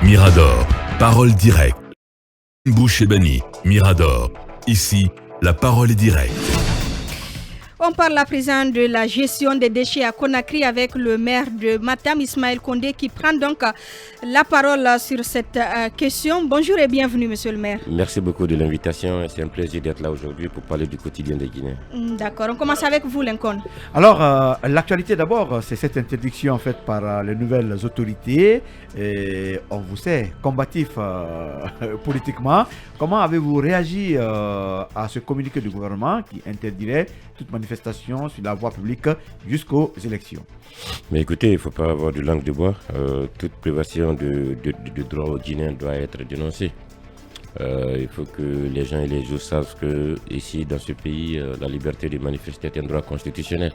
Mirador, parole directe. Bouchebani, Mirador. Ici, la parole est directe. On parle à présent de la gestion des déchets à Conakry avec le maire de Matam, Ismaël Condé, qui prend donc la parole sur cette question. Bonjour et bienvenue, monsieur le maire. Merci beaucoup de l'invitation. C'est un plaisir d'être là aujourd'hui pour parler du quotidien des Guinéens. D'accord. On commence avec vous, Lincoln. Alors, l'actualité d'abord, c'est cette interdiction faite par les nouvelles autorités. Et on vous sait combatif politiquement. Comment avez-vous réagi à ce communiqué du gouvernement qui interdirait toute manifestation sur la voie publique jusqu'aux élections? Mais écoutez, il ne faut pas avoir de langue de bois. Toute privation de droit aux Guinéens doit être dénoncée. Il faut que les gens et les gens sachent que ici, dans ce pays, la liberté de manifester est un droit constitutionnel.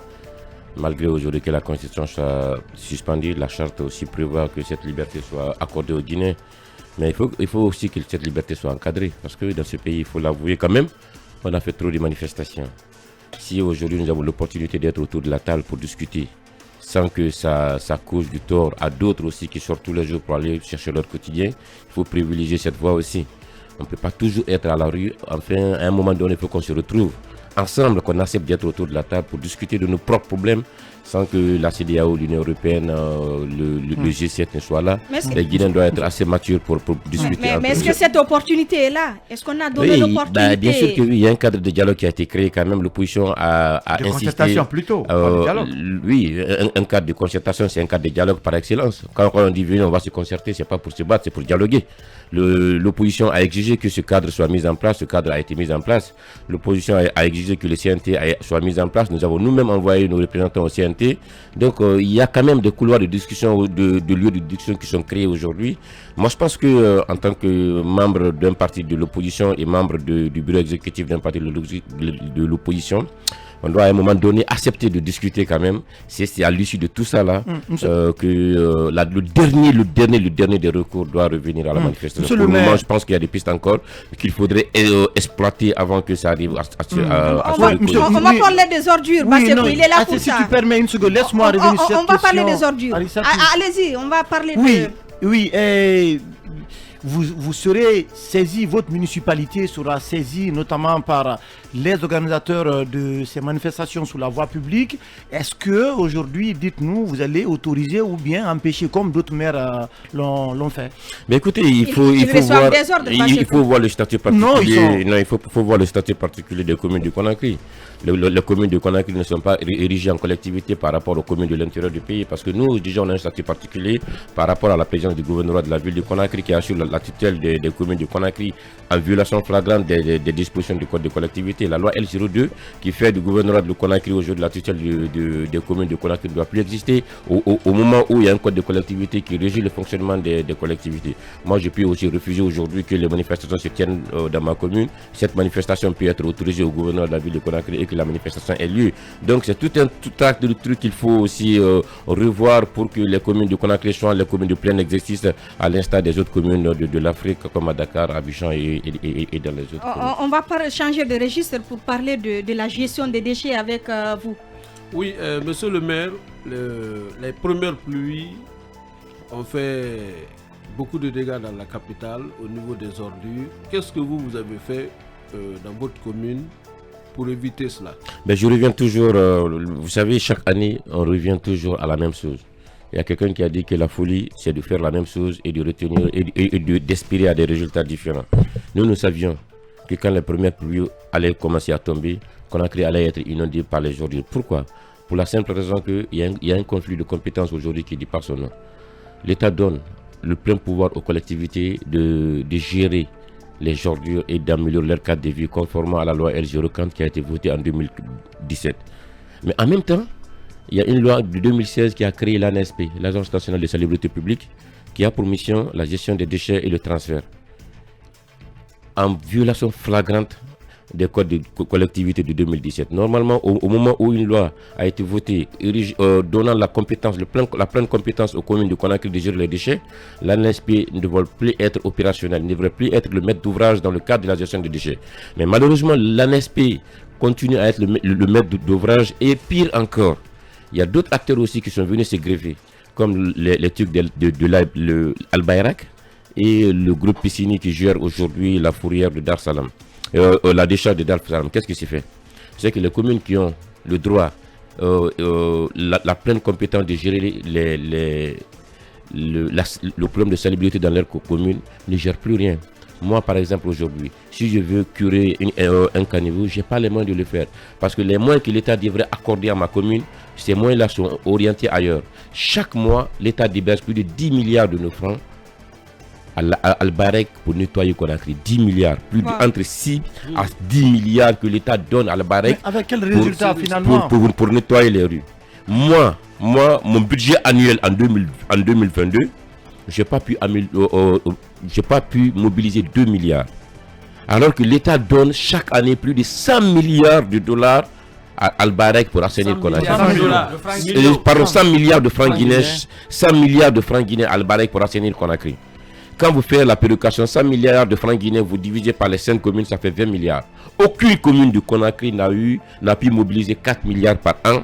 Malgré aujourd'hui que la Constitution soit suspendue, la charte aussi prévoit que cette liberté soit accordée aux Guinéens. Mais il faut aussi que cette liberté soit encadrée. Parce que dans ce pays, il faut l'avouer quand même, on a fait trop de manifestations. Si aujourd'hui nous avons l'opportunité d'être autour de la table pour discuter, sans que ça cause du tort à d'autres aussi qui sortent tous les jours pour aller chercher leur quotidien, il faut privilégier cette voie aussi. On ne peut pas toujours être à la rue. Enfin, à un moment donné, il faut qu'on se retrouve ensemble, qu'on accepte d'être autour de la table pour discuter de nos propres problèmes sans que la CEDEAO, l'Union européenne, le G7 ne soient là. Les Guinéens doivent être assez matures pour discuter. Mais est-ce que cette opportunité est là? Est-ce qu'on a donné l'opportunité? Bien sûr que oui, il y a un cadre de dialogue qui a été créé quand même. L'opposition a insisté. De concertation plutôt, pas de dialogue. Oui, un cadre de concertation, c'est un cadre de dialogue par excellence. Quand on dit on va se concerter, c'est pas pour se battre, c'est pour dialoguer. L'opposition a exigé que ce cadre soit mis en place. Ce cadre a été mis en place. L'opposition a exigé que le CNT soit mis en place. Nous avons nous-mêmes envoyé nos représentants au CNT. Donc il y a quand même des couloirs de discussion, de lieux de discussion qui sont créés aujourd'hui. Moi je pense que en tant que membre d'un parti de l'opposition et membre du bureau exécutif d'un parti de l'opposition, on doit à un moment donné accepter de discuter quand même. C'est à l'issue de tout ça là que le dernier des recours doit revenir à la manifestation. Pour le moment, je pense qu'il y a des pistes encore qu'il faudrait exploiter avant que ça arrive on va parler des ordures, parce qu'il est là pour ça. Si tu permets une seconde, laisse-moi revenir sur cette question. On va parler des ordures. Allez-y, on va parler de... Oui, vous serez saisi, votre municipalité sera saisie notamment par les organisateurs de ces manifestations sur la voie publique. Est-ce que aujourd'hui, dites-nous, vous allez autoriser ou bien empêcher comme d'autres maires l'ont fait? Mais écoutez, il faut voir le statut particulier. Il faut voir le statut particulier des communes du Conakry. Les communes de Conakry ne sont pas érigées en collectivité par rapport aux communes de l'intérieur du pays, parce que nous, déjà, on a un statut particulier par rapport à la présidence du gouvernement de la ville de Conakry qui assure la tutelle des communes de Conakry en violation flagrante des dispositions du code de collectivité. La loi L02 qui fait du gouvernement de Conakry aujourd'hui la tutelle des communes de Conakry ne doit plus exister au moment où il y a un code de collectivité qui régit le fonctionnement des collectivités. Moi, je peux aussi refuser aujourd'hui que les manifestations se tiennent dans ma commune. Cette manifestation peut être autorisée au gouvernement de la ville de Conakry et que la manifestation ait lieu. Donc c'est tout acte de truc qu'il faut aussi revoir pour que les communes de Conakry soient les communes de plein exercice à l'instar des autres communes de l'Afrique comme à Dakar, Abidjan et dans les autres communes. On va changer de registre pour parler de la gestion des déchets avec vous. Oui, monsieur le maire, les premières pluies ont fait beaucoup de dégâts dans la capitale au niveau des ordures. Qu'est-ce que vous avez fait dans votre commune pour éviter cela? Je reviens toujours, vous savez, chaque année, on revient toujours à la même chose. Il y a quelqu'un qui a dit que la folie, c'est de faire la même chose et de retenir et d'espérer à des résultats différents. Nous savions que quand les premières pluies allaient commencer à tomber, Conakry allait être inondé par les ordures. Pourquoi? Pour la simple raison qu'il y a un conflit de compétences aujourd'hui qui dit par son nom. L'État donne le plein pouvoir aux collectivités de gérer les ordures et d'améliorer leur cadre de vie conformément à la loi L04 qui a été votée en 2017. Mais en même temps, il y a une loi de 2016 qui a créé l'ANSP, l'Agence nationale de salubrité publique, qui a pour mission la gestion des déchets et le transfert. En violation flagrante des codes de collectivité de 2017. Normalement, au moment où une loi a été votée, donnant la pleine compétence aux communes de Conakry de gérer les déchets, l'ANSP ne devrait plus être opérationnel, ne devrait plus être le maître d'ouvrage dans le cadre de la gestion des déchets. Mais malheureusement, l'ANSP continue à être le maître d'ouvrage et pire encore, il y a d'autres acteurs aussi qui sont venus se greffer, comme les trucs de l'Al-Bayrak, et le groupe Piscini qui gère aujourd'hui la fourrière de Dar es Salaam, la décharge de Dar es Salaam. Qu'est-ce qui s'est fait? C'est que les communes qui ont le droit, la pleine compétence de gérer le problème de salubrité dans leur commune ne gèrent plus rien. Moi, par exemple, aujourd'hui, si je veux curer un caniveau, je n'ai pas les moyens de le faire. Parce que les moyens que l'État devrait accorder à ma commune, ces moyens-là sont orientés ailleurs. Chaque mois, l'État déverse plus de 10 milliards de nos francs à Al-Barek pour nettoyer Conakry. 10 milliards. Entre 6 à 10 milliards que l'État donne à Al-Barek. Avec quel résultat finalement pour nettoyer les rues. Moi, mon budget annuel en 2022, je n'ai pas pu mobiliser 2 milliards. Alors que l'État donne chaque année plus de 100 milliards de dollars à Al-Barek pour assainir Conakry. 100 milliards de francs guinéens. 100 milliards de francs guinéens à Al-Barek pour assainir Conakry. Quand vous faites la péréquation, 100 milliards de francs guinéens, vous divisez par les 5 communes, ça fait 20 milliards. Aucune commune de Conakry n'a pu mobiliser 4 milliards par an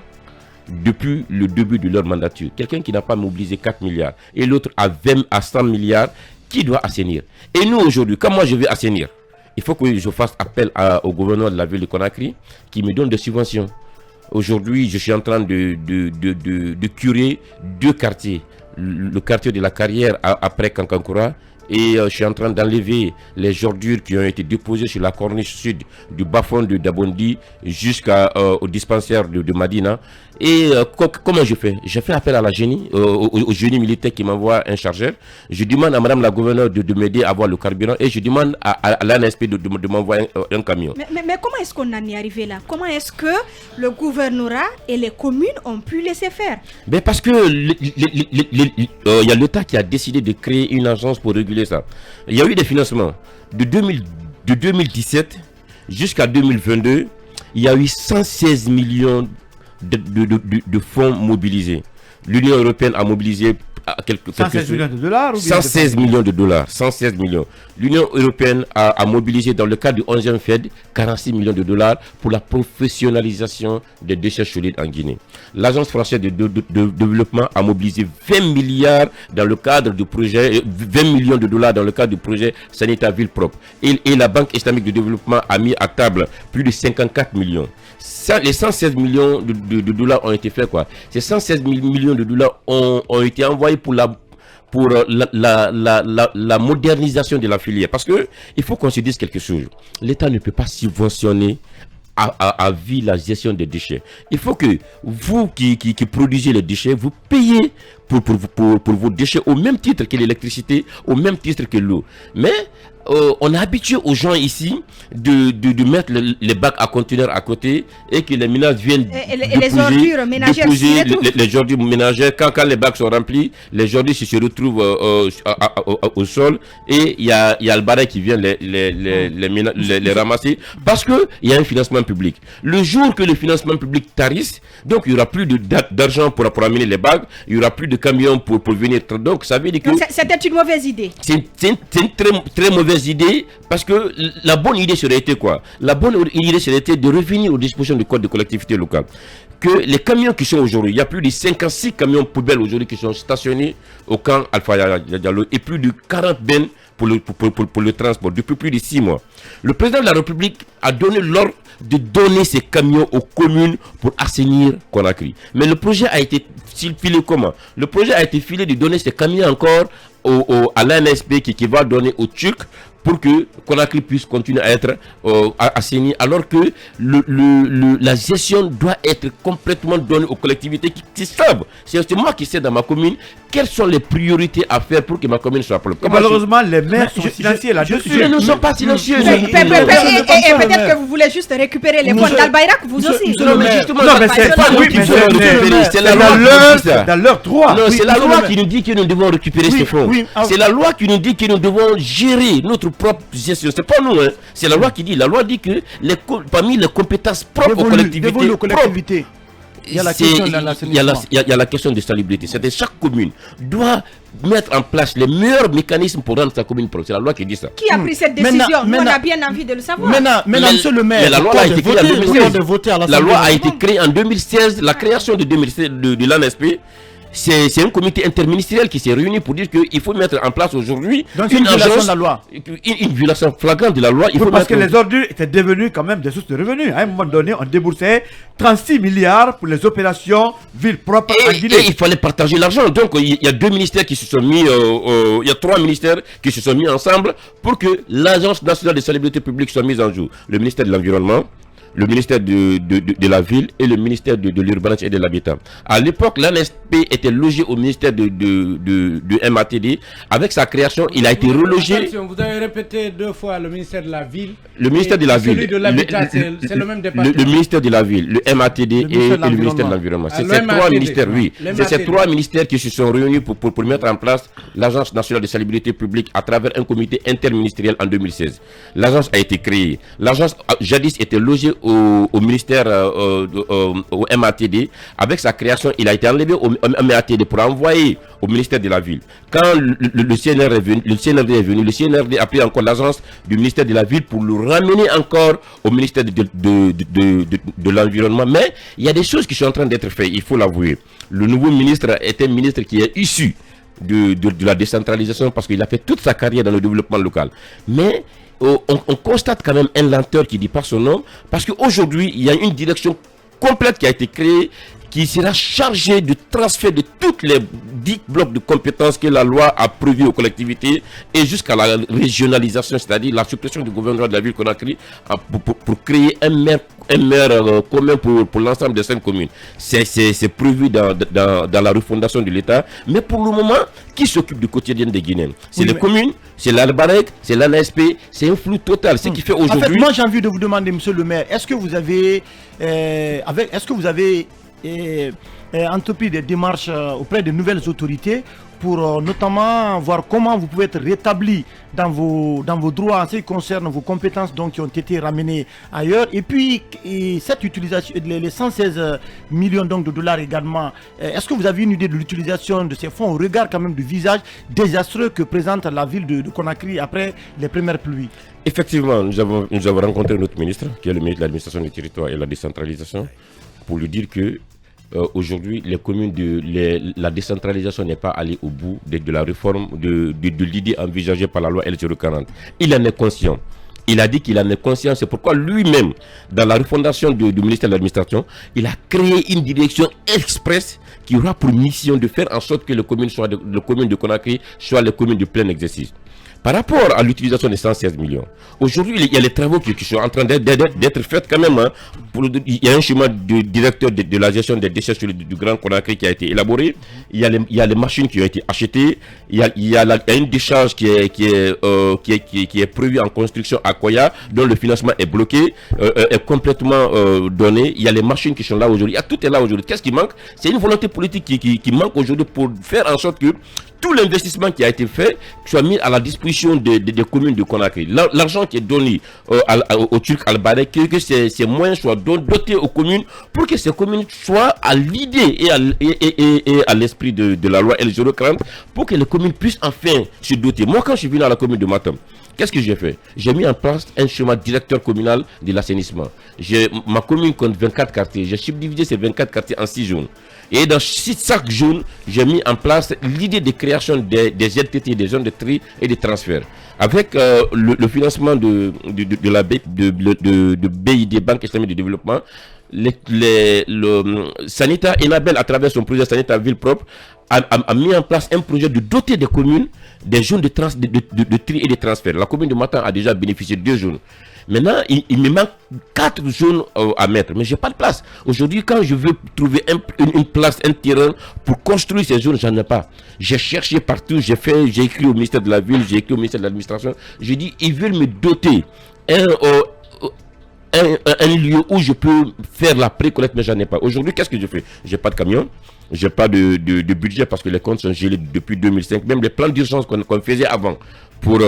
depuis le début de leur mandature. Quelqu'un qui n'a pas mobilisé 4 milliards et l'autre à 100 milliards, qui doit assainir? Et nous aujourd'hui, quand moi je vais assainir, il faut que je fasse appel au gouverneur de la ville de Conakry qui me donne des subventions. Aujourd'hui, je suis en train de curer 2 quartiers. Le quartier de la Carrière après Kankankura, et je suis en train d'enlever les ordures qui ont été déposées sur la corniche sud du bas-fond de Dabondi jusqu'au dispensaire de Madina. Et comment je fais? Je fais appel à la génie, au génie militaire qui m'envoie un chargeur. Je demande à madame la gouverneure de m'aider à avoir le carburant et je demande à l'ANSP de m'envoyer un camion. Mais comment est-ce qu'on en est arrivé là? Comment est-ce que le gouvernorat et les communes ont pu laisser faire? Ben parce que y a l'État qui a décidé de créer une agence pour réguler ça. Il y a eu des financements. De 2017 jusqu'à 2022, il y a eu 116 millions de fonds mobilisés. L'Union européenne a mobilisé 116 millions de dollars 116 millions de dollars. 116 millions. L'Union européenne a mobilisé dans le cadre du 11e FED 46 millions de dollars pour la professionnalisation des déchets solides en Guinée. L'Agence française de développement a mobilisé 20 milliards dans le cadre du projet, 20 millions de dollars dans le cadre du projet sanitaire ville propre. Et la Banque islamique de développement a mis à table plus de 54 millions. Les 116 millions de dollars ont été faits quoi? Ces 116 millions de dollars ont été envoyés pour la modernisation de la filière. Parce que il faut qu'on se dise quelque chose. L'État ne peut pas subventionner à vie la gestion des déchets. Il faut que vous qui produisez les déchets, vous payez pour vos déchets au même titre que l'électricité, au même titre que l'eau. Mais on est habitué aux gens ici de mettre les bacs à conteneurs à côté et que les ménages viennent les ordures ménagères les ordures ménagères. Quand les bacs sont remplis, les ordures se retrouvent au sol et il y a le barré qui vient les ramasser parce qu'il y a un financement public. Le jour que le financement public tarisse, donc il n'y aura plus d'argent pour amener les bacs, il n'y aura plus de camions pour venir. Donc ça veut dire que c'était une mauvaise idée. C'est une très mauvaise idée parce que la bonne idée serait été quoi? La bonne idée serait été de revenir aux dispositions du code de collectivité locale. Que les camions qui sont aujourd'hui, il y a plus de 56 camions poubelles aujourd'hui qui sont stationnés au camp Alpha Diallo et plus de 40 bennes pour le transport depuis plus de 6 mois. Le président de la République a donné l'ordre de donner ces camions aux communes pour assainir Conakry. Mais le projet a été filé comment? Le projet a été filé de donner ces camions encore à l'ANSP qui va donner aux Turcs pour que Conakry puisse continuer à être assaini, alors que la gestion doit être complètement donnée aux collectivités qui savent. C'est moi qui sais dans ma commune quelles sont les priorités à faire pour que ma commune soit propre. Malheureusement, les maires sont silencieux là-dessus. Ils ne sont pas silencieux. Et peut-être que vous voulez juste récupérer les fonds d'Al-Bayrak, vous aussi. Non, mais justement, c'est pas nous qui devons récupérer. C'est dans leur droit. Non, c'est la loi qui nous dit que nous devons récupérer ces fonds. C'est la loi qui nous dit que nous devons gérer notre propre gestion. C'est pas nous, hein. C'est la loi qui dit. La loi dit que parmi les compétences propres aux collectivités, il y a la question de salubrité. C'est-à-dire chaque commune doit mettre en place les meilleurs mécanismes pour rendre sa commune propre. C'est la loi qui dit ça. Qui a pris cette décision? Nous, on a bien envie de le savoir. Maintenant, monsieur le maire, la loi a été créée en 2016. La loi a été créée en 2016. La création de 2016 de l'ANSP, c'est un comité interministériel qui s'est réuni pour dire qu'il faut mettre en place aujourd'hui une violation de la loi. Une violation flagrante de la loi. Parce que les ordures étaient devenues quand même des sources de revenus. À un moment donné, on déboursait 36 milliards pour les opérations ville propre en Guinée. Et il fallait partager l'argent. Donc il y a 2 ministères qui se sont mis, il y a 3 ministères qui se sont mis ensemble pour que l'Agence nationale de salubrité publique soit mise en jour. Le ministère de l'Environnement, le ministère de la Ville et le ministère de l'Urbanisme et de l'Habitat. À l'époque, l'ANSP était logé au ministère de MATD. Avec sa création, il a été relogé. Attention, vous avez répété 2 fois le ministère de la Ville. Le ministère de la Ville. Celui de l'Habitat, c'est le même département. Le ministère de la Ville, le MATD et le ministère de l'Environnement. C'est ces 3 ministères, oui. C'est ces 3 ministères qui se sont réunis pour mettre en place l'Agence nationale de salubrité publique à travers un comité interministériel en 2016. L'agence a été créée. L'agence, jadis, était logée au ministère, au MATD. Avec sa création, il a été enlevé au MATD pour envoyer au ministère de la Ville. Quand le CNRD est venu, le CNRD a pris encore l'agence du ministère de la Ville pour le ramener encore au ministère de l'Environnement. Mais il y a des choses qui sont en train d'être faites, il faut l'avouer. Le nouveau ministre est un ministre qui est issu de la décentralisation parce qu'il a fait toute sa carrière dans le développement local. Mais on constate quand même un lenteur qui dit pas son nom, parce qu'aujourd'hui, il y a une direction complète qui a été créée qui sera chargée du transfert de tous les 10 blocs de compétences que la loi a prévu aux collectivités et jusqu'à la régionalisation, c'est-à-dire la suppression du gouvernement de la ville Conakry pour créer un maire commun pour l'ensemble des 5 communes. C'est prévu dans la refondation de l'État. Mais pour le moment, qui s'occupe du quotidien des Guinéens? C'est les communes, c'est l'Albarec, c'est l'ANSP, c'est un flou total. Ce qui fait aujourd'hui... En fait, moi j'ai envie de vous demander, monsieur le maire, est-ce que vous avez entrepris des démarches auprès de nouvelles autorités pour notamment voir comment vous pouvez être rétabli dans vos droits en ce qui concerne vos compétences donc, qui ont été ramenées ailleurs. Et puis, cette utilisation, les 116 millions donc, de dollars également, est-ce que vous avez une idée de l'utilisation de ces fonds au regard quand même du visage désastreux que présente la ville de Conakry après les premières pluies? Effectivement, nous avons rencontré notre ministre, qui est le ministre de l'administration du territoire et de la décentralisation, pour lui dire que aujourd'hui, les communes la décentralisation n'est pas allée au bout de la réforme de l'idée envisagée par la loi L040. Il en est conscient. Il a dit qu'il en est conscient. C'est pourquoi lui-même, dans la refondation du ministère de l'administration, il a créé une direction express qui aura pour mission de faire en sorte que les communes de Conakry soient les communes de plein exercice. Par rapport à l'utilisation des 116 millions, aujourd'hui, il y a les travaux qui sont en train d'être faits quand même. Hein. Il y a un schéma du directeur de la gestion des déchets du Grand Conakry qui a été élaboré. Il y a les machines qui ont été achetées. Il y a une décharge qui est prévue en construction à Koya, dont le financement est bloqué, est complètement donné. Il y a les machines qui sont là aujourd'hui. Tout est là aujourd'hui. Qu'est-ce qui manque? C'est une volonté politique qui manque aujourd'hui pour faire en sorte que tout l'investissement qui a été fait soit mis à la disposition des communes de Conakry. L'argent qui est donné au Turc Al-Barek, que ces moyens soient dotés aux communes pour que ces communes soient à l'idée et à l'esprit de la loi L040 pour que les communes puissent enfin se doter. Moi, quand je suis venu à la commune de Matam, qu'est-ce que j'ai fait? J'ai mis en place un schéma directeur communal de l'assainissement. Ma commune compte 24 quartiers. J'ai subdivisé ces 24 quartiers en 6 zones. Et dans chaque zone, j'ai mis en place l'idée de création des ZTT, des zones de tri et de transfert. Avec le financement de BID, Banque islamique de développement, le Sanita Enabel, à travers son projet Sanita Ville propre, a mis en place un projet de doter des communes des zones de tri et de transfert. La commune de Matam a déjà bénéficié de 2 zones. Maintenant, il me manque 4 zones à mettre, mais je n'ai pas de place. Aujourd'hui, quand je veux trouver une place, un terrain pour construire ces zones, j'en ai pas. J'ai cherché partout, j'ai écrit au ministère de la Ville, j'ai écrit au ministère de l'Administration. J'ai dit, ils veulent me doter un lieu où je peux faire la pré-collecte, mais j'en ai pas. Aujourd'hui, qu'est-ce que je fais? J'ai pas de camion, j'ai pas de budget parce que les comptes sont gelés depuis 2005. Même les plans d'urgence qu'on faisait avant pour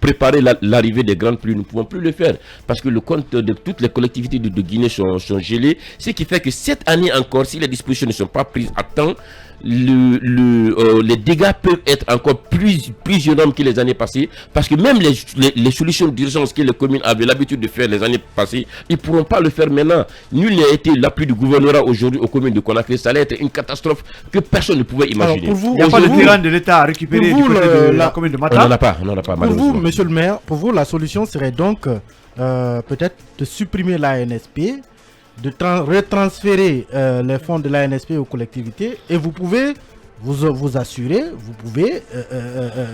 préparer l'arrivée des grandes pluies, nous ne pouvons plus le faire parce que le compte de toutes les collectivités de Guinée sont gelés. Ce qui fait que cette année encore, si les dispositions ne sont pas prises à temps, les dégâts peuvent être encore plus énormes que les années passées, parce que même les solutions d'urgence que les communes avaient l'habitude de faire les années passées, ils ne pourront pas le faire maintenant. Nul n'a été l'appui du gouvernement aujourd'hui aux communes de Conakry. Ça allait être une catastrophe que personne ne pouvait imaginer. Alors, pour vous, Il n'y a pas de tyran de l'État à récupérer du côté de la commune de On Matam. n'en a pas, Pour malheureusement. vous, monsieur le maire, pour vous, la solution serait donc peut-être de supprimer l'ANSP, de retransférer les fonds de l'ANSP aux collectivités, et vous pouvez vous assurer, vous pouvez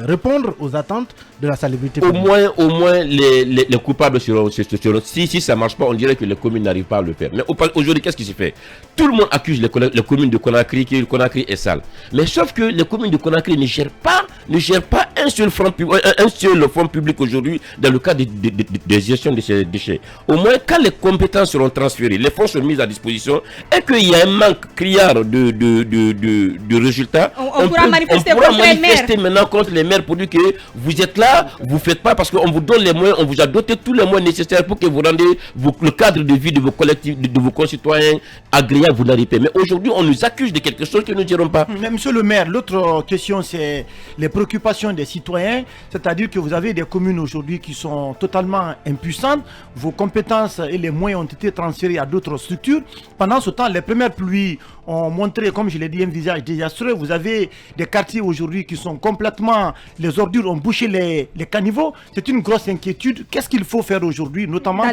répondre aux attentes de la salubrité Au publique. moins les coupables seront. Si ça ne marche pas, on dirait que les communes n'arrivent pas à le faire. Mais aujourd'hui, qu'est-ce qui se fait? Tout le monde accuse les communes de Conakry, que Conakry est sale. Mais sauf que les communes de Conakry ne gèrent pas un seul fonds public aujourd'hui dans le cadre de gestion de ces déchets. Au moins, quand les compétences seront transférées, les fonds sont mis à disposition et qu'il y a un manque criard de résultats, on pourra manifester maintenant contre les maires pour dire que vous êtes là, vous ne faites pas parce qu'on vous donne les moyens, on vous a doté tous les moyens nécessaires pour que vous rendez le cadre de vie de vos collectifs, de vos concitoyens agréable, vous n'arrivez pas. Mais aujourd'hui, on nous accuse de quelque chose que nous ne dirons pas. Mais monsieur le maire, l'autre question, c'est les préoccupations des citoyens. C'est-à-dire que vous avez des communes aujourd'hui qui sont totalement impuissantes. Vos compétences et les moyens ont été transférés à d'autres structures. Pendant ce temps, les premières pluies ont montré, comme je l'ai dit, un visage désastreux. Vous avez des quartiers aujourd'hui qui sont complètement... Les ordures ont bouché les caniveaux. C'est une grosse inquiétude. Qu'est-ce qu'il faut faire aujourd'hui, notamment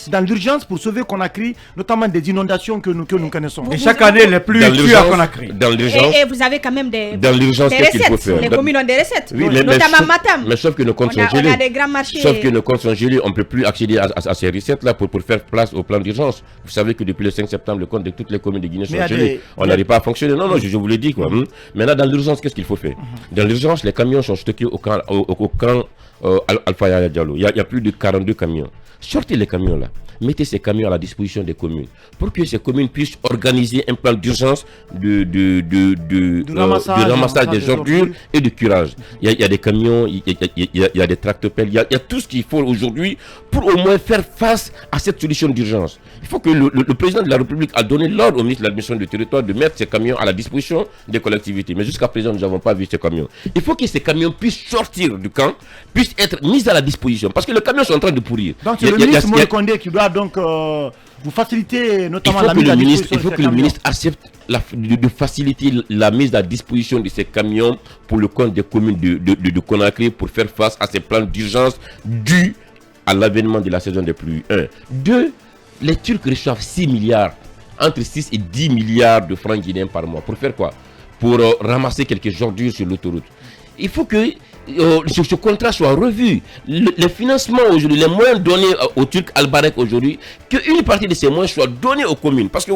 dans l'urgence pour sauver Conakry, notamment des inondations que nous connaissons. Et chaque année, les pluies tuent à Conakry. Dans l'urgence, et vous avez quand même des qu'est-ce qu'il faut faire? Les communes ont des recettes, Oui, notamment Matam. Mais sauf que nos comptes sont gelés. On a des grands marchés. Sauf que nos comptes sont gelés, on ne peut plus accéder à ces recettes-là pour faire place au plan d'urgence. Vous savez que depuis le 5 septembre, le compte de toutes les communes de Guinée sont gelés. On n'arrive pas à fonctionner. Non, je vous l'ai dit, quoi. Maintenant, dans l'urgence, qu'est-ce qu'il faut faire? Dans l'urgence, les camions sont stockés au camp Alpha Yaya Diallo. Il y a plus de 42 camions. Sortez les camions là. Mettez ces camions à la disposition des communes pour que ces communes puissent organiser un plan d'urgence de ramassage des ordures et de curage. Il y a des camions, il y a des tractopelles, il y a tout ce qu'il faut aujourd'hui pour au moins faire face à cette solution d'urgence. Il faut que le président de la République a donné l'ordre au ministre de l'administration du territoire de mettre ces camions à la disposition des collectivités. Mais jusqu'à présent, nous n'avons pas vu ces camions. Il faut que ces camions puissent sortir du camp, puissent être mis à la disposition parce que les camions sont en train de pourrir. Donc c'est le ministre Moïse Condé qui doit donc vous faciliter notamment la mise à disposition. Il faut que le ministre accepte de faciliter la mise à disposition de ces camions pour le compte des communes de Conakry pour faire face à ces plans d'urgence dus à l'avènement de la saison des pluies. 1. 2. Les Turcs reçoivent 6 milliards, entre 6 et 10 milliards de francs guinéens par mois. Pour faire quoi? Pour ramasser quelques ordures sur l'autoroute. Il faut que ce contrat soit revu. Les financements aujourd'hui, les moyens donnés aux Turcs Al-Barek aujourd'hui, qu'une partie de ces moyens soient donnés aux communes. Parce que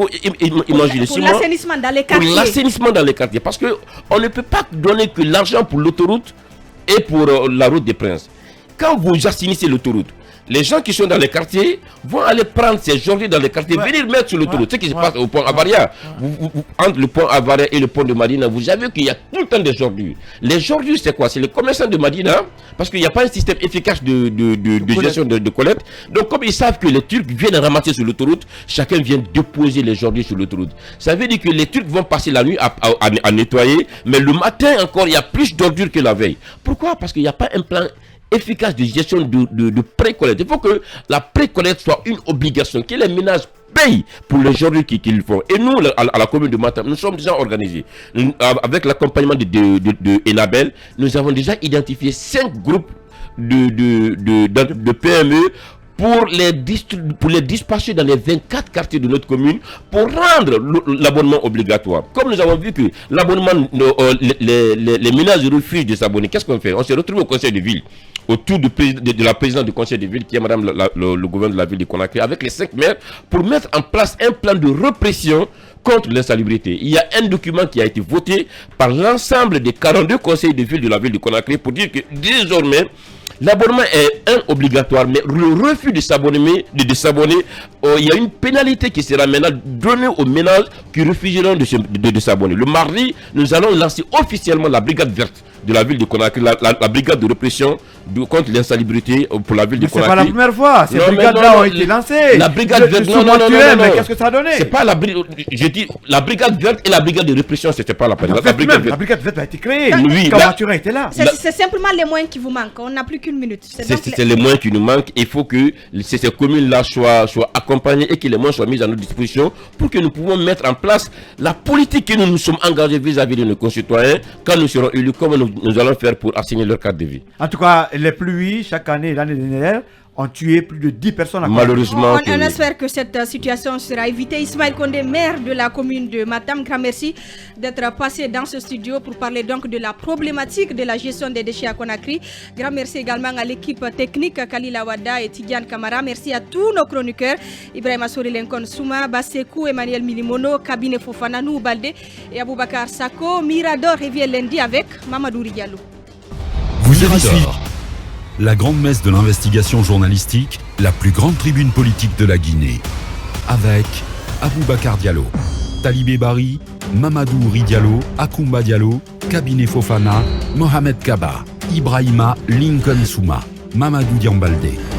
imaginez pour l'assainissement dans les quartiers. Pour l'assainissement dans les quartiers. Parce qu'on ne peut pas donner que l'argent pour l'autoroute et pour la route des Princes. Quand vous assainissez l'autoroute, les gens qui sont dans les quartiers vont aller prendre ces ordures dans les quartiers, venir mettre sur l'autoroute. Ce qui se passe au pont Avaria. Entre le pont Avaria et le pont de Madina, vous savez qu'il y a tout le temps des ordures. Les ordures, c'est quoi? C'est les commerçants de Madina, parce qu'il n'y a pas un système efficace de gestion de collecte. Donc, comme ils savent que les Turcs viennent ramasser sur l'autoroute, chacun vient déposer les ordures sur l'autoroute. Ça veut dire que les Turcs vont passer la nuit à nettoyer, mais le matin encore, il y a plus d'ordures que la veille. Pourquoi? Parce qu'il n'y a pas un plan efficace de gestion de pré-collecte. Il faut que la pré-collecte soit une obligation, que les ménages payent pour les ordures qu'ils font. Et nous, à la commune de Matam, nous sommes déjà organisés. Avec l'accompagnement de Enabel, nous avons déjà identifié 5 groupes de PME pour les dispatcher dans les 24 quartiers de notre commune pour rendre l'abonnement obligatoire. Comme nous avons vu que l'abonnement, les ménages refusent de s'abonner, qu'est-ce qu'on fait? On s'est retrouvé au conseil de ville, autour de la présidente du conseil de ville, qui est madame le gouverneur de la ville de Conakry, avec les 5 maires, pour mettre en place un plan de répression contre l'insalubrité. Il y a un document qui a été voté par l'ensemble des 42 conseils de ville de la ville de Conakry pour dire que désormais, l'abonnement est obligatoire, mais le refus de s'abonner, il y a une pénalité qui sera maintenant donnée aux ménages qui refuseront de s'abonner. Le mardi, nous allons lancer officiellement la brigade verte de la ville de Conakry, la brigade de répression contre l'insalubrité pour la ville de Conakry. C'est pas la première fois, ces brigades-là ont été lancées. La brigade verte, non, mais qu'est-ce que ça a donné? C'est pas la brigade, j'ai dit la brigade verte et la brigade de répression, c'était pas la première. La brigade verte a été créée. Oui, quand Mathurin était là. C'est simplement les moyens qui vous manquent, on n'a plus qu'une minute. C'est les moyens qui nous manquent, il faut que ces communes-là soient accompagnées et que les moyens soient mis à notre disposition pour que nous pouvons mettre en place la politique que nous nous sommes engagés vis-à-vis de nos concitoyens quand nous serons élus, comme nous allons faire pour assigner leur cadre de vie. En tout cas, les pluies, chaque année, l'année dernière, ont tué plus de 10 personnes. Malheureusement. On espère que cette situation sera évitée. Ismaël Condé, maire de la commune de Matam, grand merci d'être passé dans ce studio pour parler donc de la problématique de la gestion des déchets à Conakry. Grand merci également à l'équipe technique, Kalila Wada et Tidiane Kamara. Merci à tous nos chroniqueurs, Ibrahim Assouri Lenkon Souma, Basekou, Emmanuel Milimono, Kabine Fofana, Nou Balde et Aboubakar Sako. Mirador revient lundi avec Mamadou Diallo. Vous avez suivi la grande messe de l'investigation journalistique, la plus grande tribune politique de la Guinée, avec Aboubakar Diallo, Talibé Bari, Mamadou Ouri Diallo, Akoumba Diallo, Kabine Fofana, Mohamed Kaba, Ibrahima Lincoln Souma, Mamadou Diambalde.